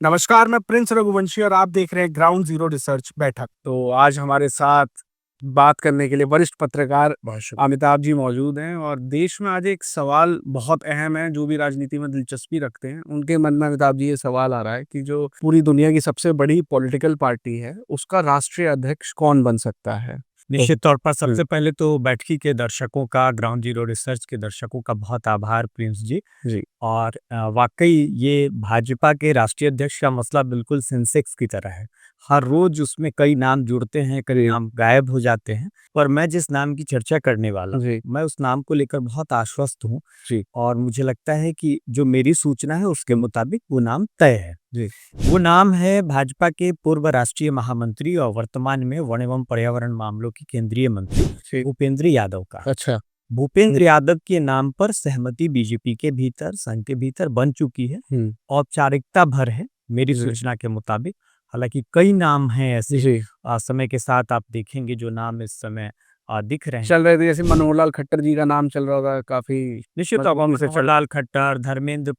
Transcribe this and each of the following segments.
नमस्कार, मैं प्रिंस रघुवंशी और आप देख रहे हैं ग्राउंड जीरो रिसर्च बैठक। तो आज हमारे साथ बात करने के लिए वरिष्ठ पत्रकार अमिताभ जी मौजूद हैं और देश में आज एक सवाल बहुत अहम है। जो भी राजनीति में दिलचस्पी रखते हैं उनके मन में अमिताभ जी ये सवाल आ रहा है कि जो पूरी दुनिया की सबसे बड़ी पॉलिटिकल पार्टी है उसका राष्ट्रीय अध्यक्ष कौन बन सकता है। निश्चित तौर पर सबसे पहले तो बैठकी के दर्शकों का, ग्राउंड जीरो रिसर्च के दर्शकों का बहुत आभार प्रिंस जी। जी। और वाकई ये भाजपा के राष्ट्रीय अध्यक्ष का मसला बिल्कुल सेंसेक्स की तरह है। हर रोज उसमें कई नाम जुड़ते हैं, कई नाम गायब हो जाते हैं। पर मैं जिस नाम की चर्चा करने वाला हूं, मैं उस नाम को लेकर बहुत आश्वस्त हूं। जी। और मुझे लगता है कि जो मेरी सूचना है उसके मुताबिक वो नाम तय है। जी। वो नाम है भाजपा के पूर्व राष्ट्रीय महामंत्री और वर्तमान में वन एवं पर्यावरण मामलों के केंद्रीय मंत्री भूपेंद्र यादव का। अच्छा। भूपेंद्र यादव के नाम पर सहमति बीजेपी के भीतर, संघ के भीतर बन चुकी है। औपचारिकता भर है मेरी सूचना के मुताबिक। हालांकि कई नाम हैं ऐसे, समय के साथ आप देखेंगे जो नाम इस समय दिख रहे हैं, चल रहे थे, जैसे मनोहर लाल खट्टर जी का नाम चल रहा होगा काफी। निश्चित तौर पर मनोहर लाल खट्टर, धर्मेंद्र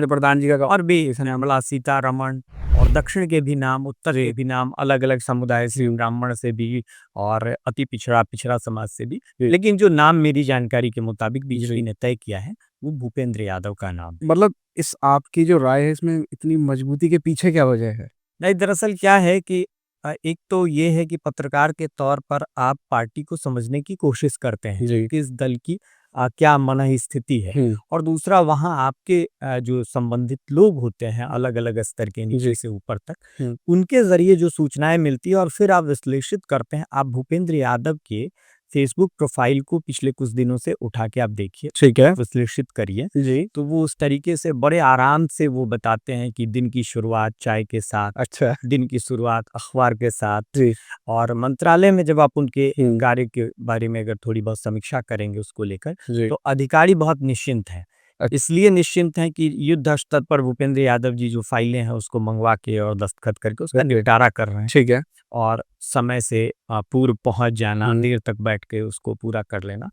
प्रधान जी का और भी निर्मला सीतारमण, और दक्षिण के भी नाम, उत्तर के भी नाम, अलग अलग समुदाय से, ब्राह्मण से भी और अति पिछड़ा समाज से भी। लेकिन जो नाम मेरी जानकारी के मुताबिक बीजेपी ने तय किया है वो भूपेंद्र यादव का नाम। मतलब इस आपकी जो राय है इसमें इतनी मजबूती के पीछे क्या वजह है? नहीं, दरअसल क्या है कि एक तो ये है कि पत्रकार के तौर पर आप पार्टी को समझने की कोशिश करते हैं कि इस दल की क्या मन स्थिति है। और दूसरा, वहां आपके जो संबंधित लोग होते हैं अलग अलग स्तर के, नीचे से ऊपर तक, उनके जरिए जो सूचनाएं मिलती है और फिर आप विश्लेषित करते हैं। आप भूपेंद्र यादव के फेसबुक प्रोफाइल को पिछले कुछ दिनों से उठा के आप देखिए, ठीक है, विश्लेषित करिए, तो वो उस तरीके से बड़े आराम से वो बताते हैं कि दिन की शुरुआत चाय के साथ, अच्छा, दिन की शुरुआत अखबार के साथ। और मंत्रालय में जब आप उनके कार्य के बारे में अगर थोड़ी बहुत समीक्षा करेंगे उसको लेकर, तो अधिकारी बहुत निश्चिंत है। इसलिए निश्चिंत हैं कि युद्ध स्तर पर भूपेंद्र यादव जी जो फाइलें हैं उसको मंगवा के और दस्तखत करके उसका निपटारा कर रहे हैं। ठीक है। और समय से पूर्व पहुंच जाना, देर तक बैठ के उसको पूरा कर लेना,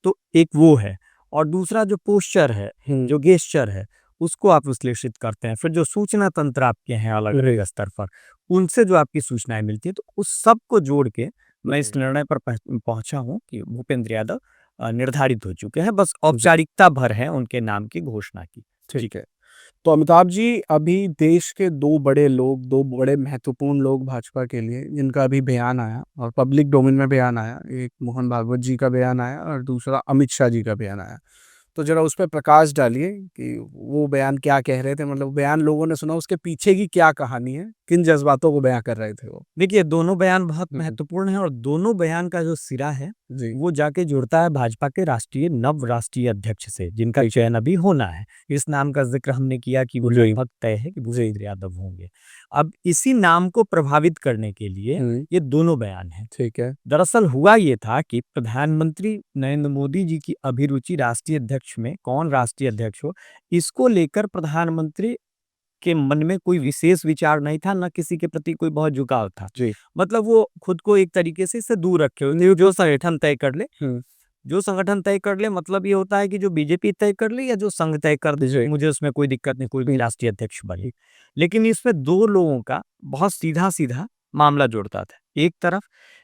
तो एक वो है। और दूसरा जो पोस्चर है, जो गेस्चर है, उसको आप विश्लेषित करते हैं। फिर जो सूचना तंत्र आपके हैं अलग अलग स्तर पर, उनसे जो आपकी सूचनाएं मिलती है, तो उस सब को जोड़ के मैं इस निर्णय पर पहुंचा हूं कि भूपेंद्र यादव निर्धारित हो चुके हैं। बस औपचारिकता भर है उनके नाम की घोषणा की। ठीक है। तो अमिताभ जी, अभी देश के दो बड़े महत्वपूर्ण लोग भाजपा के लिए जिनका अभी बयान आया और पब्लिक डोमेन में बयान आया, एक मोहन भागवत जी का बयान आया और दूसरा अमित शाह जी का बयान आया। तो जरा उस पर प्रकाश डालिए कि वो बयान क्या कह रहे थे, मतलब बयान लोगों ने सुना, उसके पीछे की क्या कहानी है, किन जज्बातों को बयां कर रहे थे वो। देखिए, दोनों बयान बहुत महत्वपूर्ण है और दोनों बयान का जो सिरा है वो जाके जुड़ता है भाजपा के नव राष्ट्रीय अध्यक्ष से, जिनका चयन अभी होना है। इस नाम का जिक्र हमने किया कि वो लगभग तय है कि भूपेंद्र यादव होंगे। अब इसी नाम को प्रभावित करने के लिए ये दोनों बयान हैं। ठीक है। दरअसल हुआ ये था कि प्रधानमंत्री नरेंद्र मोदी जी की अभिरुचि राष्ट्रीय अध्यक्ष में, कौन राष्ट्रीय अध्यक्ष हो, इसको लेकर प्रधानमंत्री के मन में कोई विशेष विचार नहीं था, न किसी के प्रति कोई बहुत झुकाव था। मतलब वो खुद को एक तरीके से इससे दूर रखे हुए, जो संगठन तय कर ले, जो संगठन तय कर ले, मतलब ये होता है कि जो बीजेपी तय कर ले या जो संघ तय कर दे, मुझे उसमें कोई दिक्कत नहीं, कोई भी राष्ट्रीय अध्यक्ष बने। लेकिन इसमें दो लोगों का बहुत सीधा सीधा मामला जुड़ता था। एक तरफ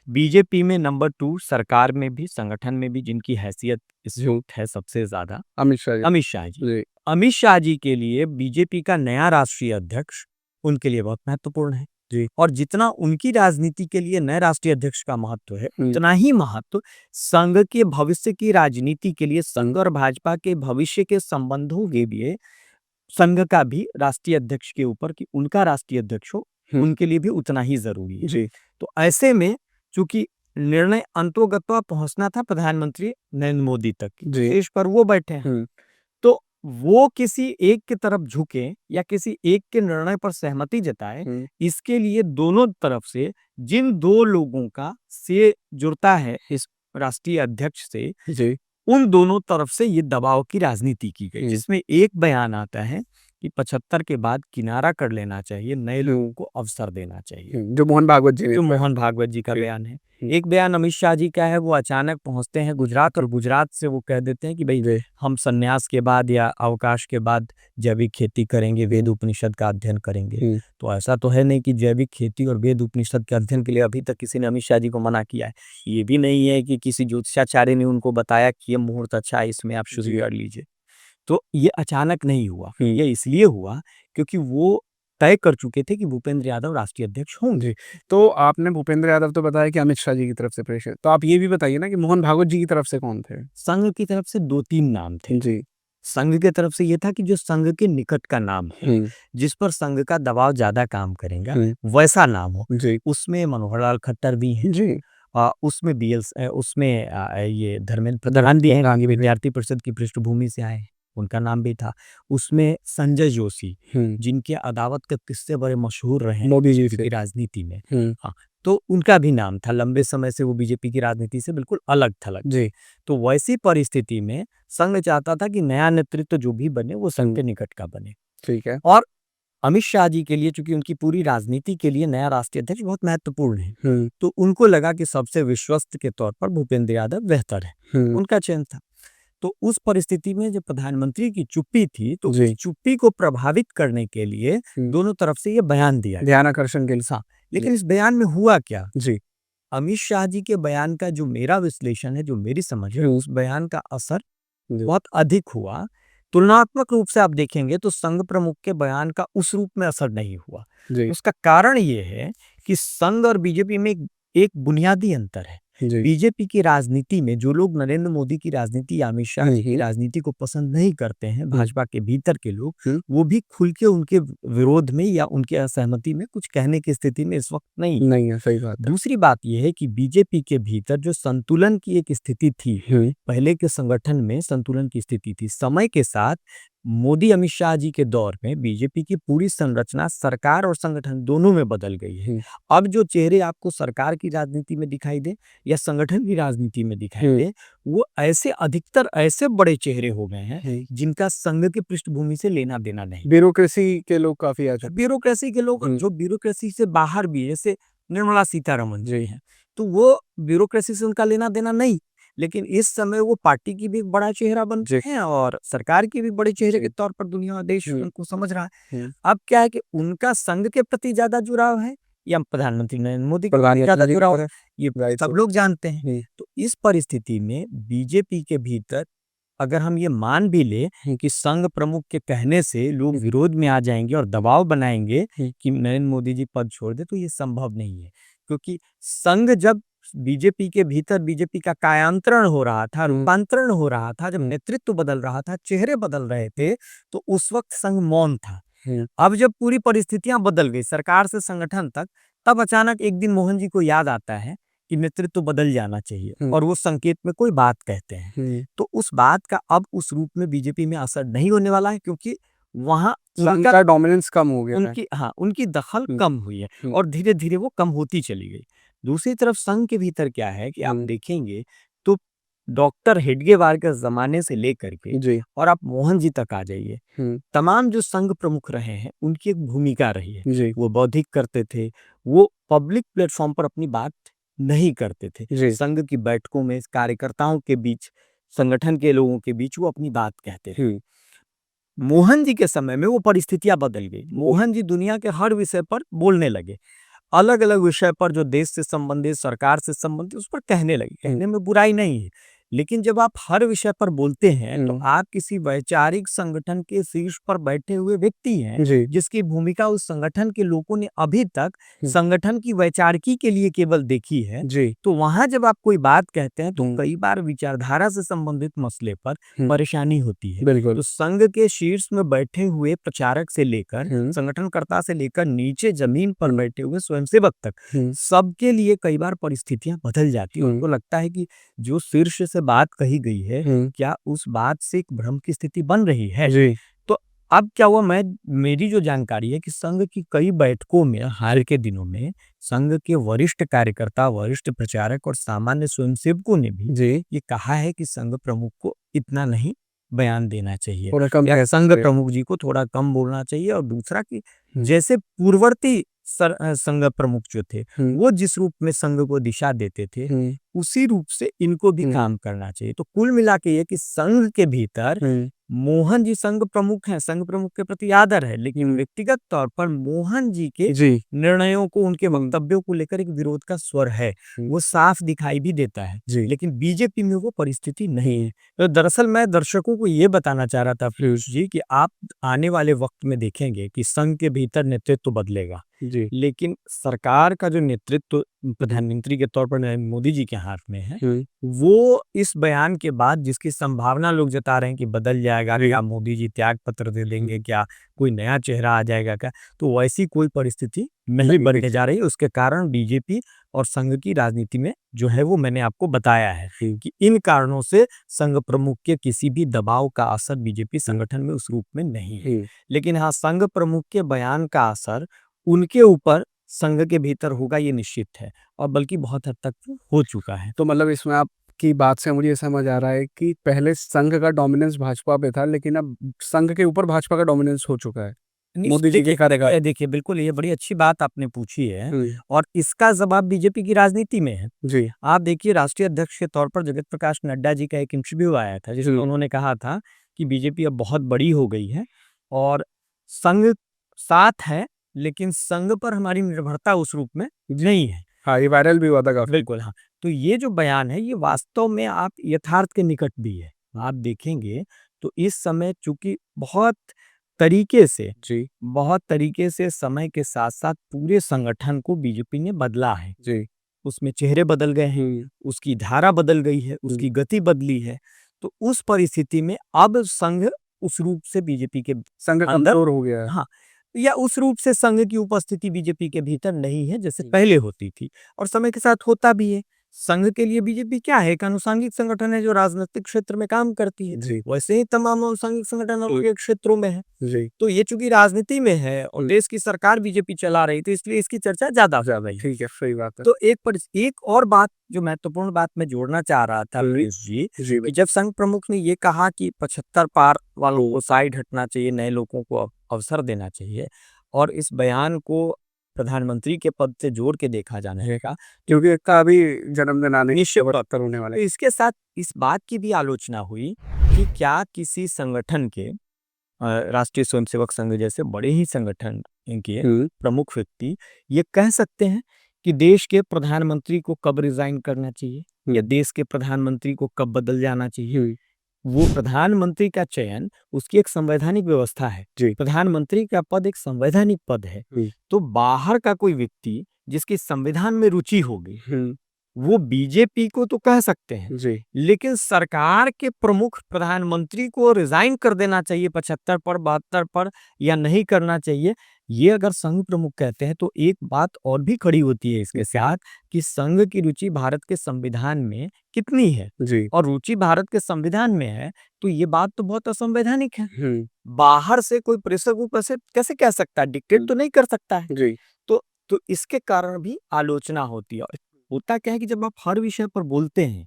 बीजेपी में नंबर 2, सरकार में भी, संगठन में भी, जिनकी हैसियत इस वक्त है सबसे ज्यादा, अमित शाह जी। अमित शाह जी के लिए बीजेपी का नया राष्ट्रीय अध्यक्ष उनके लिए बहुत महत्वपूर्ण है। और जितना उनकी राजनीति के लिए नए राष्ट्रीय अध्यक्ष का महत्व है, उतना ही महत्व संघ के भविष्य की राजनीति के लिए, संघ और भाजपा के भविष्य के संबंधों के लिए संघ का भी राष्ट्रीय अध्यक्ष के ऊपर, कि उनका राष्ट्रीय अध्यक्ष हो, उनके लिए भी उतना ही जरूरी है। तो ऐसे में चूंकि निर्णय अंतोगत्वा पहुंचना था प्रधानमंत्री नरेंद्र मोदी तक, शीर्ष पर वो बैठे हैं, तो वो किसी एक की तरफ झुके या किसी एक के निर्णय पर सहमति जताए, इसके लिए दोनों तरफ से जिन दो लोगों का से जुड़ता है इस राष्ट्रीय अध्यक्ष से, उन दोनों तरफ से ये दबाव की राजनीति की गई, जिसमें एक बयान आता है कि 75 के बाद किनारा कर लेना चाहिए, नए लोगों को अवसर देना चाहिए। जो मोहन भागवत जी ने जो कहा। मोहन भागवत जी का बयान है। हुँ। एक बयान अमित शाह जी का है, वो अचानक पहुँचते हैं गुजरात और गुजरात से वो कह देते हैं कि भई जी। हम संन्यास के बाद या अवकाश के बाद जैविक खेती करेंगे, वेद उपनिषद का अध्ययन करेंगे। हुँ। तो ऐसा तो है नहीं कि जैविक खेती और वेद उपनिषद के अध्ययन के लिए अभी तक किसी ने अमित शाह जी को मना किया है। ये भी नहीं है कि किसी ज्योतिषाचार्य ने उनको बताया कि ये मुहूर्त अच्छा है, इसमें आप शुरू जी। कर लीजिए। तो ये अचानक नहीं हुआ। हुँ। ये इसलिए हुआ क्योंकि वो तय कर चुके थे कि भूपेंद्र यादव राष्ट्रीय अध्यक्ष होंगे। जी, तो आपने भूपेंद्र यादव तो बताया कि अमित शाह जी की तरफ से प्रेशर, तो आप ये भी बताइए ना कि मोहन भागवत जी की तरफ से कौन थे? संघ की तरफ से 2-3 नाम थे। जी। संघ की तरफ से ये था कि जो संघ के निकट का नाम हो, हुँ। जिस पर संघ का दबाव ज़्यादा काम करेगा, हुँ। वैसा नाम हो। जी। उसमें मनोहर लाल खट्टर भी हैं। जी। उसमें ये धर्मेंद्र प्रधान भी हैं, जी। विद्यार्थी परिषद की पृष्ठभूमि से आए हैं, उनका नाम भी था। उसमें संजय जोशी, हुँ। जिनके अदावत के किस्से बड़े मशहूर रहे हैं मोदी जी बीजेपी से। की राजनीति में। हुँ। हाँ, तो उनका भी नाम था। लंबे समय से वो बीजेपी की राजनीति से बिल्कुल अलग-थलग थे। जी। तो वैसी परिस्थिति में संघ चाहता था कि नया नेतृत्व जो भी बने वो संघ के निकट का बने। ठीक है। और अमित शाह जी के लिए, चूँकि उनकी पूरी राजनीति के लिए नया राष्ट्रीय अध्यक्ष बहुत महत्वपूर्ण है, हुँ। तो उनको लगा कि सबसे विश्वस्त के तौर पर भूपेंद्र यादव बेहतर है, हुँ। उनका चयन था। तो उस परिस्थिति में जब प्रधानमंत्री की चुप्पी थी, तो जी। उस चुप्पी को प्रभावित करने के लिए हुँ। दोनों तरफ से ये बयान दिया गया। ध्यानाकर्षण के लिए। हाँ, लेकिन इस बयान में हुआ क्या? जी। अमित शाह जी के बयान का जो मेरा विश्लेषण है, जो मेरी समझ है, उस बयान का असर जी। बहुत अधिक हुआ। तुलनात्मक रूप से आप देखेंगे तो संघ प्रमुख के बयान का उस रूप में असर नहीं हुआ। जी। उसका कारण ये है कि संघ और बीजेपी में एक बुनियादी अंतर है। जी। बीजेपी की राजनीति में जो लोग नरेंद्र मोदी की राजनीति या अमित शाह जी की राजनीति को पसंद नहीं करते हैं, भाजपा के भीतर के लोग, वो भी खुल के उनके विरोध में या उनके असहमति में कुछ कहने की स्थिति में इस वक्त नहीं है। नहीं है, सही बात है। दूसरी बात ये है कि बीजेपी के भीतर जो संतुलन की एक स्थिति थी, पहले के संगठन में संतुलन की स्थिति थी। समय के साथ मोदी अमित शाह जी के दौर में बीजेपी की पूरी संरचना सरकार और संगठन दोनों में बदल गई है। अब जो चेहरे आपको सरकार की राजनीति में दिखाई दे या संगठन की राजनीति में दिखाई दे, वो अधिकतर ऐसे बड़े चेहरे हो गए हैं जिनका संघ की पृष्ठभूमि से लेना देना नहीं। ब्यूरोक्रेसी के लोग काफ़ी आ जाते ब्यूरोक्रेसी के लोग हैं। जो ब्यूरोक्रेसी से बाहर भी है, जैसे निर्मला सीतारमण जी हैं, तो वो ब्यूरोक्रेसी से उनका लेना देना नहीं, लेकिन इस समय वो पार्टी की भी एक बड़ा चेहरा बन जी। गए हैं और सरकार के भी बड़े चेहरे के जी। तौर पर दुनिया और देश उनको समझ रहा है। हुँ। अब क्या है कि उनका संघ के प्रति ज़्यादा जुड़ाव है या प्रधानमंत्री नरेंद्र मोदी के प्रति प्रधानमंत्री ज़्यादा जी जुड़ाव को है, ये राइट सब हो। लोग जानते हैं। हुँ। तो इस परिस्थिति में बीजेपी के भीतर अगर हम ये मान भी लें कि संघ प्रमुख के कहने से लोग विरोध में आ जाएँगे और दबाव बनाएँगे कि नरेंद्र मोदी जी पद छोड़ दें, तो ये संभव नहीं है। क्योंकि संघ जब बीजेपी के भीतर बीजेपी का कायांतरण हो रहा था, रूपांतरण हो रहा था, जब नेतृत्व बदल रहा था, चेहरे बदल रहे थे, तो उस वक्त संघ मौन था। अब जब पूरी परिस्थितियां बदल गई, सरकार से संगठन तक, तब अचानक एक दिन मोहन जी को याद आता है कि नेतृत्व बदल जाना चाहिए और वो संकेत में कोई बात कहते हैं। तो उस बात का अब उस रूप में बीजेपी में असर नहीं होने वाला है, क्योंकि वहां उनका डोमिनेंस कम हो गया है। उनकी दखल कम हुई है और धीरे धीरे वो कम होती चली गई। दूसरी तरफ संघ के भीतर क्या है कि आप देखेंगे तो डॉक्टर हेडगेवार के जमाने से लेकर के जी। और आप मोहन जी तक आ जाइए, तमाम जो संघ प्रमुख रहे हैं उनकी एक भूमिका रही है। जी। वो बौद्धिक करते थे, वो पब्लिक प्लेटफॉर्म पर अपनी बात नहीं करते थे। जी। संघ की बैठकों में कार्यकर्ताओं के बीच, संगठन के लोगों के बीच वो अपनी बात कहते थे। मोहन जी के समय में वो परिस्थितियां बदल गई। मोहन जी दुनिया के हर विषय पर बोलने लगे, अलग अलग विषय पर जो देश से संबंधित, सरकार से संबंधित, उस पर कहने लगे। कहने में बुराई नहीं है, लेकिन जब आप हर विषय पर बोलते हैं तो आप किसी वैचारिक संगठन के शीर्ष पर बैठे हुए व्यक्ति हैं, जिसकी भूमिका उस संगठन के लोगों ने अभी तक संगठन की वैचारिकी के लिए केवल देखी है। तो वहां जब आप कोई बात कहते हैं तो कई बार विचारधारा से संबंधित मसले पर परेशानी होती है। तो संघ के शीर्ष में बैठे हुए प्रचारक से लेकर, संगठनकर्ता से लेकर, नीचे जमीन पर बैठे हुए स्वयंसेवक तक, सबके लिए कई बार परिस्थितियां बदल जाती है। उनको लगता है कि जो शीर्ष से बात कही गई है, क्या उस बात से एक भ्रम की स्थिति बन रही है। तो अब क्या हुआ, मेरी जो जानकारी है कि संघ की कई बैठकों में हाल के दिनों में संघ के वरिष्ठ कार्यकर्ता, वरिष्ठ प्रचारक और सामान्य स्वयंसेवकों ने भी ये कहा है कि संघ प्रमुख को इतना नहीं बयान देना चाहिए थोड़ा कम या कह संघ सकते हैं। प्रमुख जी को थोड़ा कम बोलना चाहिए। और दूसरा कि हुँ, जैसे पूर्ववर्ती संघ प्रमुख जो थे, हुँ, वो जिस रूप में संघ को दिशा देते थे, हुँ, उसी रूप से इनको भी हुँ, काम करना चाहिए। तो कुल मिला के ये कि संघ के भीतर हुँ, मोहन जी संघ प्रमुख हैं, संघ प्रमुख के प्रति आदर है, लेकिन हुँ, व्यक्तिगत तौर पर मोहन जी के जी, निर्णयों को, उनके हुँ, वक्तव्यों को लेकर एक विरोध का स्वर है। हुँ, वो साफ दिखाई भी देता है, जी, लेकिन बीजेपी में वो परिस्थिति नहीं हुँ, है। तो दरअसल मैं दर्शकों को ये बताना चाह रहा था हुँ, पीयूष जी कि आप आने वाले वक्त में देखेंगे कि संघ के भीतर नेतृत्व बदलेगा, जी, लेकिन सरकार का जो नेतृत्व हुँ, प्रधानमंत्री के तौर पर नरेंद्र मोदी जी के हाथ में है, हुँ, वो इस बयान के बाद जिसकी संभावना लोग जता रहे हैं कि बदल जाएगा, जी, क्या मोदी जी त्याग पत्र दे हुँ, देंगे, क्या कोई नया चेहरा आ जाएगा क्या? तो वैसी कोई परिस्थिति नहीं नहीं बनने दिख जा रही। उसके कारण बीजेपी और संघ की राजनीति में जो है वो मैंने आपको बताया है हुँ, कि इन कारणों से संघ प्रमुख के किसी भी दबाव का असर बीजेपी संगठन में उस रूप में नहीं है। हुँ। लेकिन हाँ, संघ प्रमुख के बयान का असर उनके ऊपर संघ के भीतर होगा, ये निश्चित है, और बल्कि बहुत हद तक हो चुका है। तो मतलब इसमें आपकी बात से मुझे ये समझ आ रहा है कि पहले संघ का डोमिनेंस भाजपा पे था, लेकिन अब संघ के ऊपर भाजपा का डोमिनेंस हो चुका है, मोदी जी के देखिए कार्यकाल। देखिए, बिल्कुल ये बड़ी अच्छी बात आपने पूछी है, हुँ, और इसका जवाब बीजेपी की राजनीति में है। जी, आप देखिए, राष्ट्रीय अध्यक्ष के तौर पर जगत प्रकाश नड्डा जी का एक इंटरव्यू आया था, जिसमें हुँ, उन्होंने कहा था कि बीजेपी अब बहुत बड़ी हो गई है और संघ साथ है, लेकिन संघ पर हमारी निर्भरता उस रूप में नहीं है। हाँ, ये वायरल भी हुआ था काफ़ी। बिल्कुल, हाँ। तो ये जो बयान है, ये वास्तव में आप यथार्थ के निकट भी है। आप देखेंगे तो इस समय चूँकि जी, बहुत तरीके से समय के साथ-साथ पूरे संगठन को बीजेपी ने बदला है। जी, उसमें चेहरे बदल गए हैं, हुँ, उसकी धारा बदल गई है, हुँ, उसकी गति बदली है। तो उस परिस्थिति में अब संघ उस रूप से बीजेपी के संघ अंदर, कमज़ोर हो गया है। हाँ, या उस रूप से संघ की उपस्थिति बीजेपी के भीतर नहीं है, जैसे हुँ, पहले होती थी, और समय के साथ होता भी है। संघ के लिए बीजेपी क्या है? एक आनुषंगिक संगठन है जो राजनीतिक क्षेत्र में काम करती है। जी, वैसे ही तमाम आनुषंगिक संगठन अलग अलग क्षेत्रों में है। जी, तो ये चूँकि राजनीति में है और हुँ, देश की सरकार बीजेपी चला रही, तो इसलिए इसकी चर्चा ज़्यादा हो ज़्यादा रही है। ठीक है, सही बात है। तो एक और बात, जो महत्वपूर्ण बात मैं जोड़ना चाह रहा था हुँ, पीयूष जी, जी, कि जब संघ प्रमुख ने ये कहा कि 75 पार वालों को साइड हटना चाहिए, नए लोगों को अवसर देना चाहिए, और इस बयान को प्रधानमंत्री के पद से जोड़ के देखा जाने लगा, क्योंकि इसका अभी जन्मदिन आने निश्चित तौर 72 होने वाला तो है। इसके साथ इस बात की भी आलोचना हुई कि क्या किसी संगठन के, राष्ट्रीय स्वयंसेवक संघ जैसे बड़े ही संगठन के हुँ, प्रमुख व्यक्ति ये कह सकते हैं कि देश के प्रधानमंत्री को कब रिजाइन करना चाहिए हुँ, या देश के प्रधानमंत्री को कब बदल जाना चाहिए। हुँ, वो प्रधानमंत्री का चयन, उसकी एक संवैधानिक व्यवस्था है। जी, प्रधानमंत्री का पद एक संवैधानिक पद है। हुँ, तो बाहर का कोई व्यक्ति जिसकी संविधान में रुचि होगी, हुँ, वो बीजेपी को तो कह सकते हैं, जी, लेकिन सरकार के प्रमुख प्रधानमंत्री को रिजाइन कर देना चाहिए 75 पर, 72 पर, या नहीं करना चाहिए। ये अगर संघ प्रमुख कहते हैं, तो एक बात और भी खड़ी होती है इसके साथ, कि संघ की रुचि भारत के संविधान में कितनी है, जी, और रुचि भारत के संविधान में है, तो ये बात तो बहुत असंवैधानिक है। हुँ, बाहर से कोई प्रेशर ग्रुप ऐसे कैसे कह सकता है, डिक्टेट हुँ, तो नहीं कर सकता है। जी, तो इसके कारण भी आलोचना होती है। और होता क्या है कि जब आप हर विषय पर बोलते हैं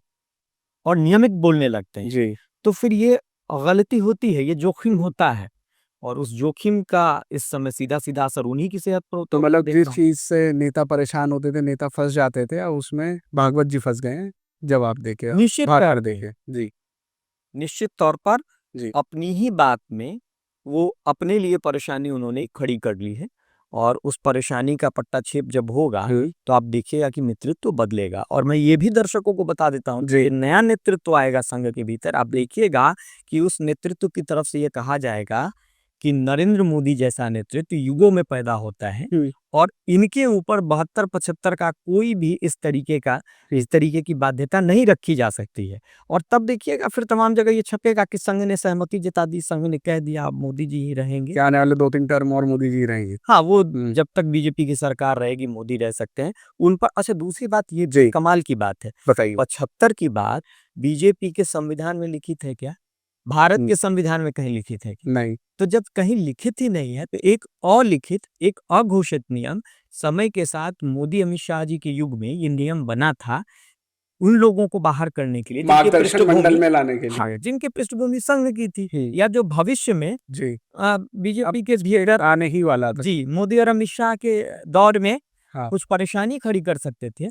और नियमित बोलने लगते हैं, जी। तो फिर ये गलती होती है, ये जोखिम होता है, और उस जोखिम का इस समय सीधा-सीधा असर उन्हीं की सेहत पर होता तो हुआ मैं मतलब देख जिस रहा हूँ। चीज़ से नेता परेशान होते थे, नेता फँस जाते थे, अब उसमें भागवत जी फँस गए हैं, जवाब देके, निश्चित भाषण तौर पे, देके। जी, निश्चित तौर पर जी, अपनी ही बात में वो अपने लिए परेशानी उन्होंने खड़ी कर ली है, और उस परेशानी का पट्टाछेप जब होगा, हुँ, तो आप देखिएगा कि नेतृत्व बदलेगा। और मैं ये भी दर्शकों को बता देता हूँ, जी, कि नया नेतृत्व आएगा संघ के भीतर, आप हुँ, देखिएगा कि उस नेतृत्व की तरफ से ये कहा जाएगा कि नरेंद्र मोदी जैसा नेतृत्व युगों में पैदा होता है, हुँ, और इनके ऊपर 72-75 का कोई भी इस तरीके की बाध्यता नहीं रखी जा सकती है। और तब देखिएगा फिर तमाम जगह ये छपेगा कि संघ ने सहमति जता दी, संघ ने कह दिया अब मोदी जी ही रहेंगे। कि आने वाले 2-3 टर्म और मोदी जी रहेंगे। हाँ, वो हुँ, जब तक बीजेपी की सरकार रहेगी, मोदी रह सकते हैं। उन पर अच्छा, दूसरी बात ये जी, कमाल की बात है, बताइए। 75 की बात बीजेपी के संविधान में लिखित है क्या? भारत हुँ, के संविधान में कहीं लिखित है क्या? नहीं, तो जब कहीं लिखित ही नहीं है, तो एक अलिखित, एक अघोषित नियम समय के साथ मोदी अमित शाह जी के युग में ये नियम बना था उन लोगों को बाहर करने के लिए जिनकी मार्गदर्शक मंडल पृष्ठभूमि में लाने के लिए। हाँ, जिनकी पृष्ठभूमि संघ की थी हम्म, या जो भविष्य में जी बीजेपी के लीडर आने ही वाला था। जी, मोदी और अमित शाह के दौर में हाँ कुछ परेशानी खड़ी कर सकते थे,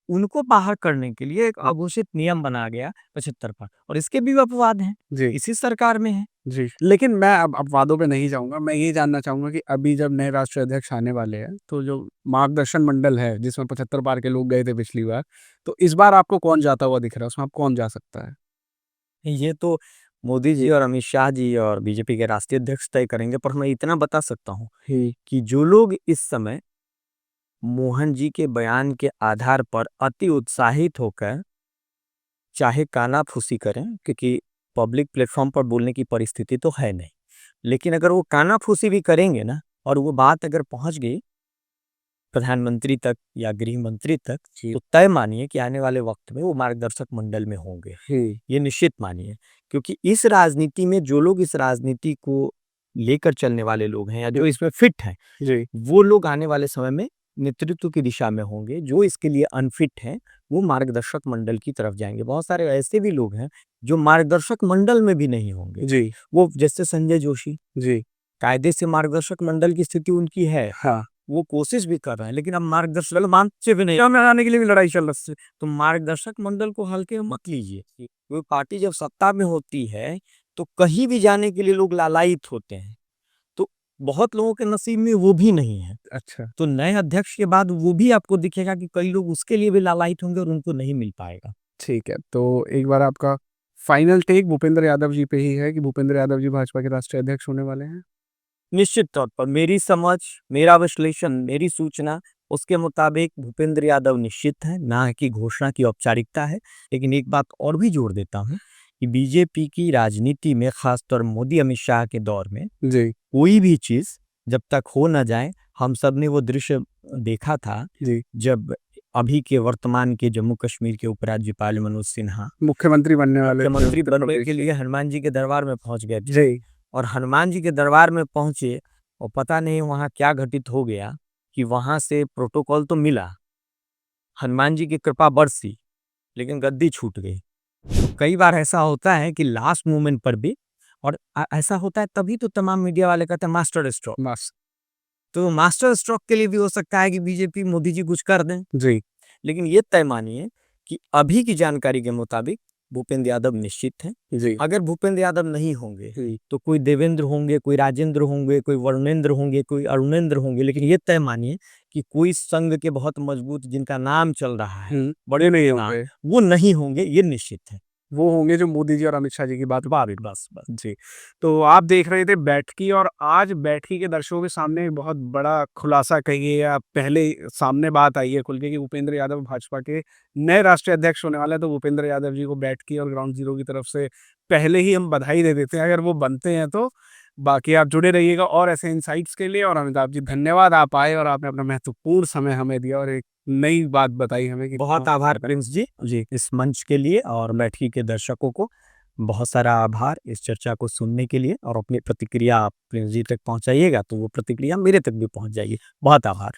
उनको बाहर करने के लिए एक अघोषित नियम बना गया 75 पर और इसके भी अपवाद हैं, जी इसी सरकार में है। जी, लेकिन मैं अब अपवादों पे नहीं जाऊँगा, मैं ये जानना चाहूँगा कि अभी जब नए राष्ट्रीय अध्यक्ष आने वाले हैं, तो जो मार्गदर्शन मंडल है, जिसमें 75 पार के लोग गए थे पिछली बार, तो इस बार आपको कौन जाता हुआ दिख रहा है? उसमें आप कौन जा सकता है? ये तो मोदी जी और अमित शाह जी और बीजेपी के राष्ट्रीय अध्यक्ष तय करेंगे, पर मैं इतना बता सकता हूँ कि जो लोग इस समय मोहन जी के बयान के आधार पर अति उत्साहित होकर चाहे कानाफूसी करें, क्योंकि पब्लिक प्लेटफॉर्म पर बोलने की परिस्थिति तो है नहीं, लेकिन अगर वो कानाफूसी भी करेंगे ना और वो बात अगर पहुंच गई प्रधानमंत्री तक या गृह मंत्री तक, तो तय मानिए कि आने वाले वक्त में वो मार्गदर्शक मंडल में होंगे। ये निश्चित मानिए, क्योंकि इस राजनीति में जो लोग इस राजनीति को लेकर चलने वाले लोग हैं या जो इसमें फिट हैं, जी वो लोग आने वाले समय में नेतृत्व की दिशा में होंगे। जो इसके लिए अनफिट हैं, वो मार्गदर्शक मंडल की तरफ जाएंगे। बहुत सारे ऐसे भी लोग हैं जो मार्गदर्शक मंडल में भी नहीं होंगे। जी वो जैसे संजय जोशी, जी कायदे से मार्गदर्शक मंडल की स्थिति उनकी है, हाँ वो कोशिश भी कर रहे हैं, लेकिन अब मार्गदर्शक मान से भी नहीं में आने के लिए भी लड़ाई चल रही है। तो मार्गदर्शक मंडल को हल्के में मत लीजिए। कोई पार्टी जब सत्ता में होती है तो कहीं भी जाने के लिए लोग लालायित होते हैं, तो बहुत लोगों के नसीब में वो भी नहीं है। अच्छा तो नए अध्यक्ष के बाद वो भी आपको दिखेगा कि कई लोग उसके लिए भी लालायित होंगे और उनको नहीं मिल पाएगा। ठीक है, तो एक बार आपका फाइनल टेक भूपेंद्र यादव जी पे ही है कि भूपेंद्र यादव जी भाजपा के राष्ट्रीय अध्यक्ष होने वाले हैं? निश्चित तौर पर मेरी समझ, मेरा विश्लेषण, मेरी सूचना उसके मुताबिक भूपेंद्र यादव निश्चित है, ना कि घोषणा की औपचारिकता है। लेकिन एक बात और भी जोड़ देता हूँ कि बीजेपी की राजनीति में खासतौर मोदी अमित शाह के दौर में जी कोई भी चीज जब तक हो ना जाए, हम सब ने वो दृश्य देखा था जी जब अभी के वर्तमान के जम्मू कश्मीर के उपराज्यपाल मनोज सिन्हा मुख्यमंत्री बनने वाले थे मुख्यमंत्री उत्तर बनने प्रदेश के लिए हनुमान जी के दरबार में पहुंच गए थे। जी और हनुमान जी के दरबार में पहुंचे और पता नहीं वहां क्या घटित हो गया कि वहां से प्रोटोकॉल तो मिला, हनुमान जी की कृपा बरसी, लेकिन गद्दी छूट गई। कई बार ऐसा होता है कि लास्ट मोमेंट पर भी, और ऐसा होता है तभी तो तमाम मीडिया वाले कहते हैं मास्टर स्ट्रोक। बस तो मास्टर स्ट्रोक के लिए भी हो सकता है कि बीजेपी मोदी जी कुछ कर दें, जी लेकिन ये तय मानिए कि अभी की जानकारी के मुताबिक भूपेंद्र यादव निश्चित हैं। जी अगर भूपेंद्र यादव नहीं होंगे तो कोई देवेंद्र होंगे, कोई राजेंद्र होंगे, कोई वरुणेंद्र होंगे, कोई अरुणेंद्र होंगे, लेकिन ये तय मानिए कि कोई संघ के बहुत मजबूत जिनका नाम चल रहा है, बड़े नहीं ना, होंगे, वो नहीं होंगे, ये निश्चित है। वो होंगे जो मोदी जी और अमित शाह जी की बात बस बस बस जी। तो आप देख रहे थे बैठकी, और आज बैठकी के दर्शकों के सामने एक बहुत बड़ा खुलासा कहिए या पहले सामने बात आई है खुल के कि भूपेंद्र यादव भाजपा के नए राष्ट्रीय अध्यक्ष होने वाले हैं। तो भूपेंद्र यादव जी को बैठकी और ग्राउंड जीरो की तरफ से पहले ही हम बधाई दे देते हैं अगर वो बनते हैं तो। बाकी आप जुड़े रहिएगा और ऐसे इंसाइट्स के लिए। और अमिताभ जी, धन्यवाद, आप आए और आपने अपना महत्वपूर्ण समय हमें दिया और एक नई बात बताई हमें कि बहुत आभार प्रिंस जी जी इस मंच के लिए, और बैठकी के दर्शकों को बहुत सारा आभार इस चर्चा को सुनने के लिए। और अपनी प्रतिक्रिया आप प्रिंस जी तक पहुंचाइएगा तो वो प्रतिक्रिया मेरे तक भी पहुंच जाएगी। बहुत आभार।